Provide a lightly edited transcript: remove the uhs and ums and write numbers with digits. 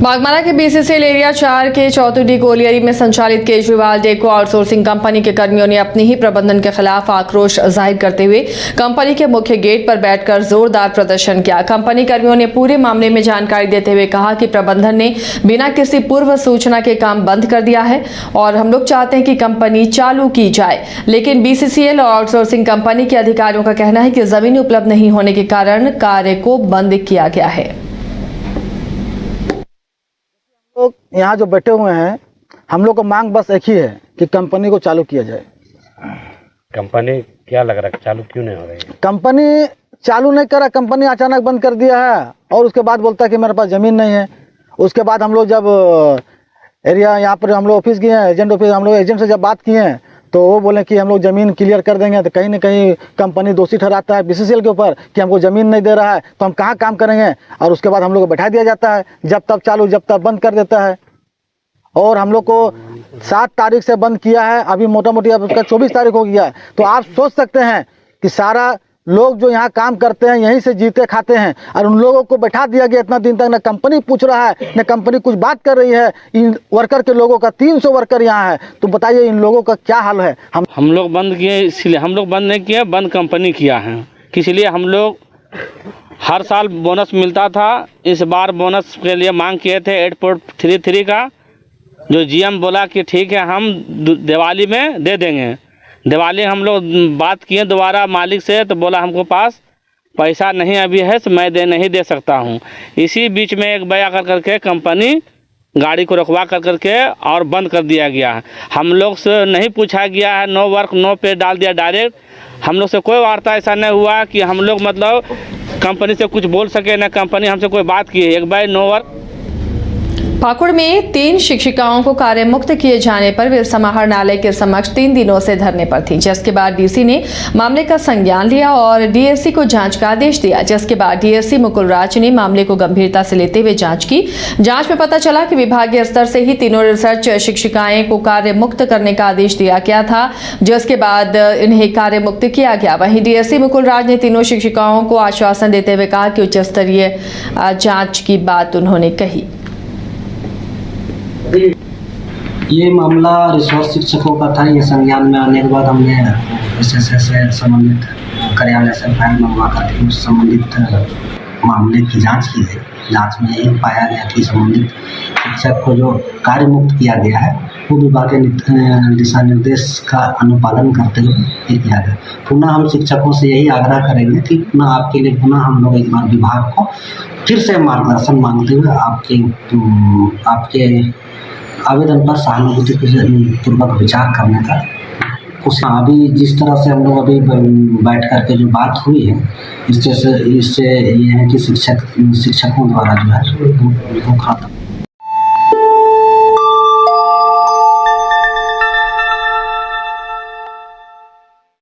बागमारा के BCCL area 4 के चौथुडी colliery में संचालित केजरीवाल डेको आउटसोर्सिंग कंपनी के कर्मियों ने अपने ही प्रबंधन के खिलाफ आक्रोश जाहिर करते हुए कंपनी के मुख्य गेट पर बैठकर जोरदार प्रदर्शन किया। कंपनी कर्मियों ने पूरे मामले में जानकारी देते हुए कहा कि प्रबंधन ने बिना किसी पूर्व सूचना के काम बंद कर दिया है और हम लोग चाहते हैं कि कंपनी चालू की जाए, लेकिन बीसीसीएल और आउटसोर्सिंग कंपनी के अधिकारियों का कहना है कि जमीन उपलब्ध नहीं होने के कारण कार्य को बंद किया गया है। लोग यहाँ जो बैठे हुए हैं, हम लोग को मांग बस एक ही है कि कंपनी को चालू किया जाए। कंपनी क्या लग रहा है चालू क्यों नहीं हो रही है? कंपनी चालू नहीं कर रहा, कंपनी अचानक बंद कर दिया है और उसके बाद बोलता है कि मेरे पास ज़मीन नहीं है। उसके बाद हम लोग जब एरिया यहाँ पर हम लोग ऑफिस गए हैं, एजेंट ऑफिस, हम लोग एजेंट से जब बात किए हैं तो वो बोले कि हम लोग ज़मीन क्लियर कर देंगे। तो कहीं ना कहीं कंपनी दोषी ठहराता है बीसीसीएल के ऊपर कि हमको ज़मीन नहीं दे रहा है, तो हम कहाँ काम करेंगे। और उसके बाद हम लोग को बैठा दिया जाता है, जब तब चालू जब तब बंद कर देता है। और हम लोग को 7 तारीख से बंद किया है, अभी मोटा मोटी अब उसका 24 तारीख हो गया है। तो आप सोच सकते हैं कि सारा लोग जो यहाँ काम करते हैं यहीं से जीते खाते हैं और उन लोगों को बैठा दिया गया इतना दिन तक। न कंपनी पूछ रहा है, न कंपनी कुछ बात कर रही है। इन वर्कर के लोगों का 300 वर्कर यहाँ है, तो बताइए इन लोगों का क्या हाल है। हम लोग बंद किए, इसलिए हम लोग बंद नहीं किए, बंद कंपनी किया है। इसलिए हम लोग हर साल बोनस मिलता था, इस बार बोनस के लिए मांग किए थे 8.33 का, जो जीएम बोला कि ठीक है हम दिवाली में दे देंगे। दिवाली हम लोग बात किए दोबारा मालिक से, तो बोला हमको पास पैसा नहीं अभी है, तो मैं नहीं दे सकता हूँ। इसी बीच में एक बया कर करके कंपनी गाड़ी को रुकवा कर करके और बंद कर दिया गया है। हम लोग से नहीं पूछा गया है, नो वर्क नो पे डाल दिया डायरेक्ट। हम लोग से कोई वार्ता ऐसा नहीं हुआ कि हम लोग मतलब कंपनी से कुछ बोल सके, न कंपनी हमसे कोई बात की है। एक बार नो वर्क। पाकुड़ में 3 शिक्षिकाओं को कार्य मुक्त किए जाने पर वे समाहरणालय के समक्ष 3 दिनों से धरने पर थी, जिसके बाद डीसी ने मामले का संज्ञान लिया और डीएससी को जांच का आदेश दिया। जिसके बाद डीएससी मुकुल राज ने मामले को गंभीरता से लेते हुए जांच की। जांच में पता चला कि विभागीय स्तर से ही तीनों रिसर्च शिक्षिकाएं को कार्य मुक्त करने का आदेश दिया गया था, जिसके बाद इन्हें कार्य मुक्त किया गया। वहीं डीएससी मुकुल राज ने तीनों शिक्षिकाओं को आश्वासन देते हुए कहा कि उच्च स्तरीय जाँच की बात उन्होंने कही। ये मामला रिसोर्स शिक्षकों का था। ये संज्ञान में आने के बाद हमने एसएसए से संबंधित कार्यालय से फाइल मंगवा करके उस संबंधित मामले की जांच की गई। जांच में यही पाया गया कि संबंधित शिक्षक को जो कार्य मुक्त किया गया है वो विभागीय दिशा निर्देश का अनुपालन करते हुए किया गया। पुनः हम शिक्षकों से यही आग्रह करेंगे कि पुनः आपके लिए पुनः हम लोग एक बार विभाग को फिर से मार्गदर्शन मांगते हुए आपके आवेदन पर सहानुभूति पूर्वक विचार करने का कुछ। अभी जिस तरह से हम लोग अभी बैठ करके जो बात हुई है, इससे ये है कि शिक्षकों द्वारा जो है वो खत्म